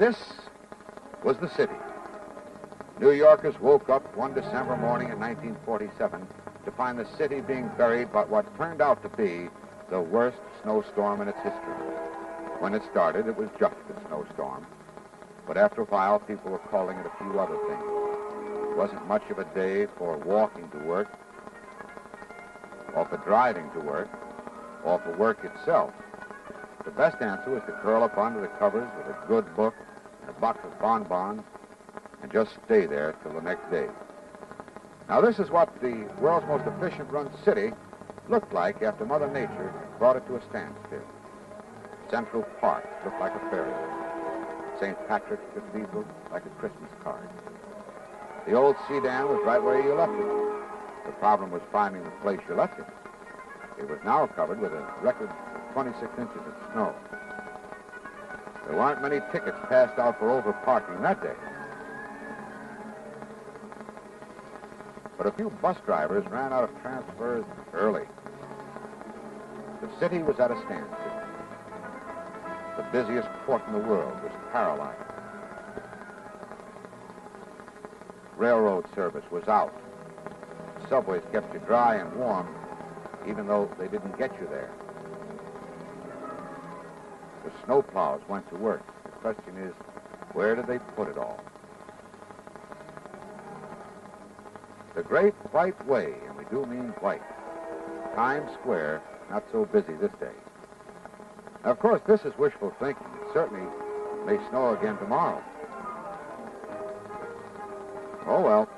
This was the city. New Yorkers woke up one December morning in 1947 to find the city being buried by what turned out to be the worst snowstorm in its history. When it started, it was just a snowstorm. But after a while, people were calling it a few other things. It wasn't much of a day for walking to work, or for driving to work, or for work itself. The best answer was to curl up under the covers with a good book and a box of bonbons and just stay there till the next day. Now, this is what the world's most efficient-run city looked like after Mother Nature brought it to a standstill. Central Park looked like a fairy. St. Patrick's Cathedral like a Christmas card. The old sedan was right where you left it. The problem was finding the place you left it. It was now covered with a record 26 inches of snow. There weren't many tickets passed out for overparking that day. But a few bus drivers ran out of transfers early. The city was at a standstill. The busiest port in the world was paralyzed. Railroad service was out. Subways kept you dry and warm, even though they didn't get you there. The snowplows went to work. The question is, where did they put it all? The Great White Way, and we do mean white. Times Square, not so busy this day. Now, of course, this is wishful thinking. It certainly may snow again tomorrow. Oh, well.